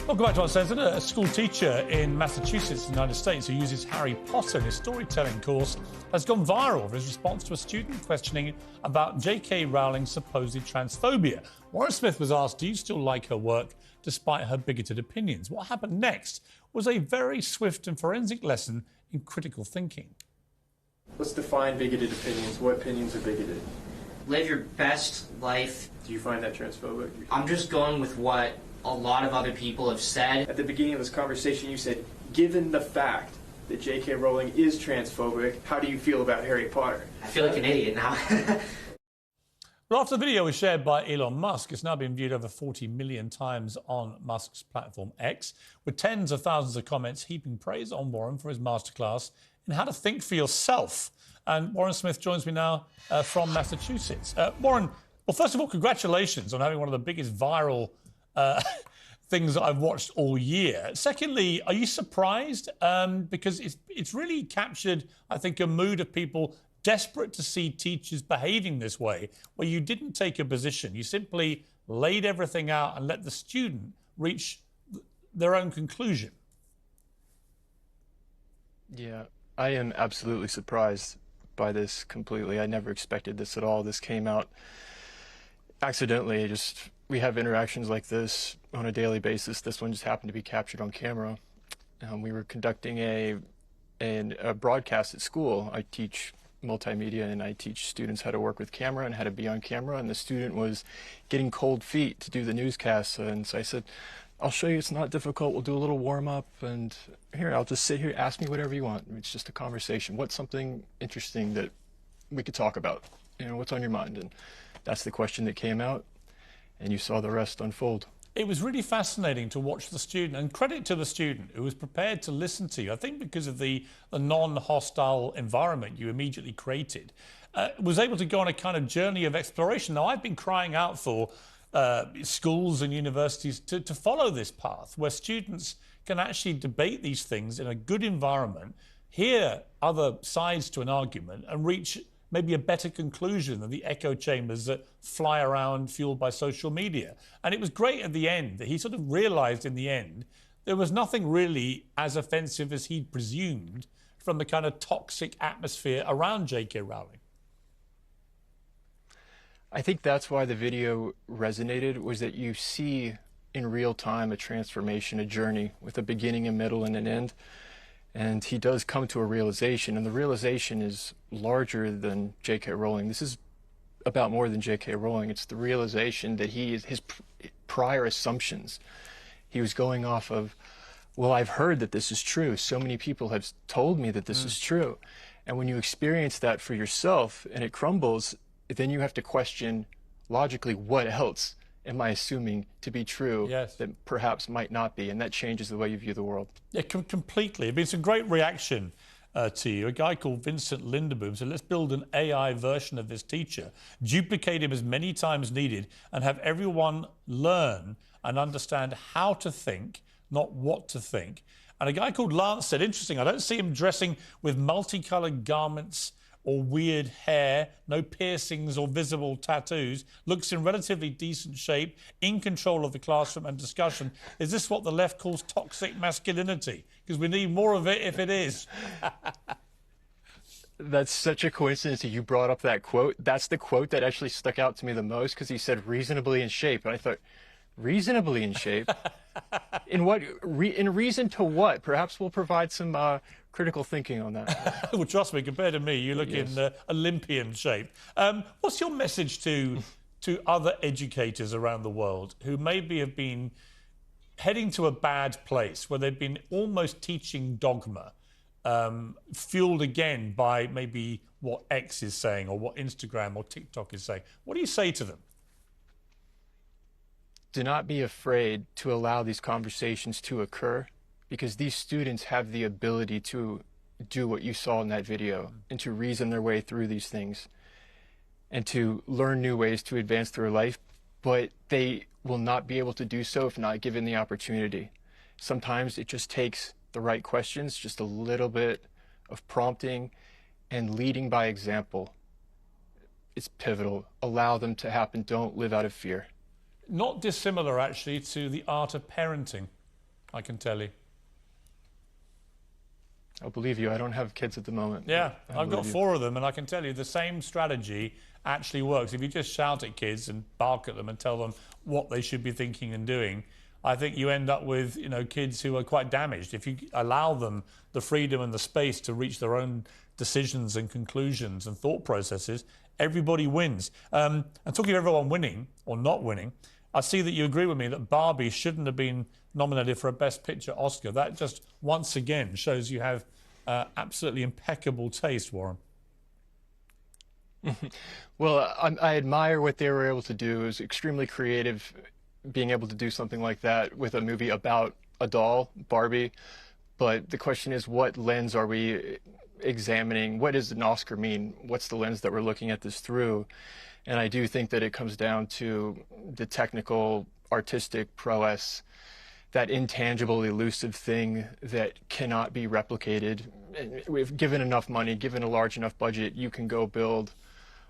Welcome back to Uncensored. A school teacher in Massachusetts, United States, who uses Harry Potter in his storytelling course has gone viral for his response to a student questioning about J.K. Rowling's supposed transphobia. Warren Smith was asked, do you still like her work despite her bigoted opinions? What happened next was a very swift and forensic lesson in critical thinking. Let's define bigoted opinions. What opinions are bigoted? Live your best life. Do you find that transphobic? I'm just going with what a lot of other people have said. At the beginning of this conversation, you said, given the fact that J.K. Rowling is transphobic, how do you feel about Harry Potter? I feel like an idiot now. Well, after the video was shared by Elon Musk, it's now been viewed over 40 million times on Musk's platform X, with tens of thousands of comments heaping praise on Warren for his masterclass in how to think for yourself. And Warren Smith joins me now from Massachusetts. Warren, well, first of all, congratulations on having one of the biggest viral things that I've watched all year. Secondly, are you surprised? Because it's really captured, I think, a mood of people desperate to see teachers behaving this way, where you didn't take a position. You simply laid everything out and let the student reach their own conclusion. Yeah, I am absolutely surprised by this completely. I never expected this at all. This came out accidentally. We have interactions like this on a daily basis. This one just happened to be captured on camera. We were conducting a broadcast at school. I teach multimedia and I teach students how to work with camera and how to be on camera, and the student was getting cold feet to do the newscast, and so I said, I'll show you, it's not difficult, we'll do a little warm-up, and here, I'll just sit here, ask me whatever you want. It's just a conversation. What's something interesting that we could talk about? You know, what's on your mind? And that's the question that came out, and you saw the rest unfold. It was really fascinating to watch the student, and credit to the student who was prepared to listen to you. I think because of the non-hostile environment you immediately created, was able to go on a kind of journey of exploration. Now, I've been crying out for schools and universities to follow this path, where students can actually debate these things in a good environment, hear other sides to an argument, and reach maybe a better conclusion than the echo chambers that fly around fueled by social media. And it was great at the end that he sort of realised in the end there was nothing really as offensive as he'd presumed from the kind of toxic atmosphere around J.K. Rowling. I think that's why the video resonated, was that you see in real time a transformation, a journey with a beginning, a middle, and an end. And he does come to a realization, and the realization is larger than J.K. Rowling. This is about more than J.K. Rowling. It's the realization that his prior assumptions. He was going off of, well, I've heard that this is true. So many people have told me that this is true. And when you experience that for yourself and it crumbles, then you have to question logically, what else am I assuming to be true that perhaps might not be? And that changes the way you view the world. Yeah, completely. I mean, it's a great reaction to you. A guy called Vincent Linderboom said, let's build an AI version of this teacher, duplicate him as many times needed, and have everyone learn and understand how to think, not what to think. And a guy called Lance said, interesting, I don't see him dressing with multicolored garments or weird hair, no piercings or visible tattoos, looks in relatively decent shape, in control of the classroom and discussion. Is this what the left calls toxic masculinity? Because we need more of it if it is. That's such a coincidence that you brought up that quote. That's the quote that actually stuck out to me the most, because he said reasonably in shape. And I thought, reasonably in shape? In what? In reason to what? Perhaps we'll provide some critical thinking on that. Well, trust me, compared to me, you look in Olympian shape. What's your message to other educators around the world who maybe have been heading to a bad place, where they've been almost teaching dogma, fueled again by maybe what X is saying or what Instagram or TikTok is saying? What do you say to them? Do not be afraid to allow these conversations to occur, because these students have the ability to do what you saw in that video and to reason their way through these things and to learn new ways to advance through life, but they will not be able to do so if not given the opportunity. Sometimes it just takes the right questions, just a little bit of prompting and leading by example. It's pivotal. Allow them to happen. Don't live out of fear. Not dissimilar, actually, to the art of parenting. I can tell you. I'll believe you. I don't have kids at the moment. Yeah, but I've got 4 of them, and I can tell you the same strategy actually works. If you just shout at kids and bark at them and tell them what they should be thinking and doing, I think you end up with, you know, kids who are quite damaged. If you allow them the freedom and the space to reach their own decisions and conclusions and thought processes, everybody wins. And talking of everyone winning or not winning, I see that you agree with me that Barbie shouldn't have been nominated for a Best Picture Oscar. That just once again shows you have absolutely impeccable taste, Warren. Well, I admire what they were able to do. It was extremely creative, being able to do something like that with a movie about a doll, Barbie. But the question is, what lens are we examining? What does an Oscar mean? What's the lens that we're looking at this through? And I do think that it comes down to the technical, artistic prowess, that intangible, elusive thing that cannot be replicated. If given enough money, given a large enough budget, you can go build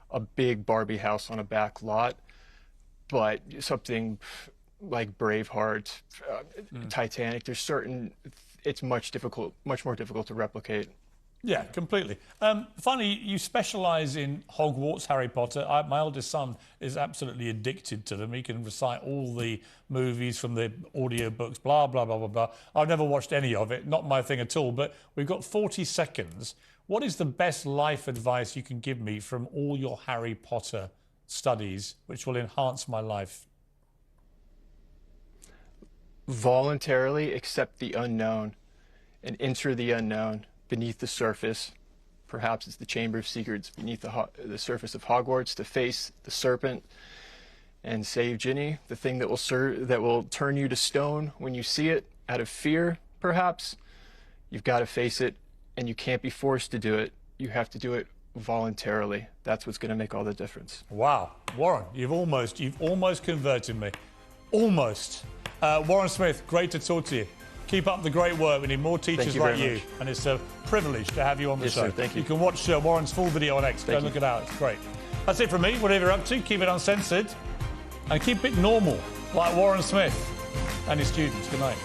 a big Barbie house on a back lot. But something like Braveheart, Titanic, it's much more difficult to replicate. Yeah, completely. Finally, you specialise in Hogwarts, Harry Potter. My oldest son is absolutely addicted to them. He can recite all the movies from the audiobooks, blah, blah, blah, blah, blah. I've never watched any of it, not my thing at all, but we've got 40 seconds. What is the best life advice you can give me from all your Harry Potter studies, which will enhance my life? Voluntarily accept the unknown and enter the unknown. Beneath the surface, perhaps it's the Chamber of Secrets, beneath the surface of Hogwarts, to face the serpent and save Ginny, the thing that will turn you to stone when you see it, out of fear, perhaps. You've got to face it, and you can't be forced to do it. You have to do it voluntarily. That's what's going to make all the difference. Wow, Warren, you've almost converted me. Almost. Warren Smith, great to talk to you. Keep up the great work. We need more teachers like you. And it's a privilege to have you on the show. Sir, thank you. You can watch Warren's full video on X. Go look it out. It's great. That's it from me. Whatever you're up to, keep it uncensored and keep it normal, like Warren Smith and his students. Good night.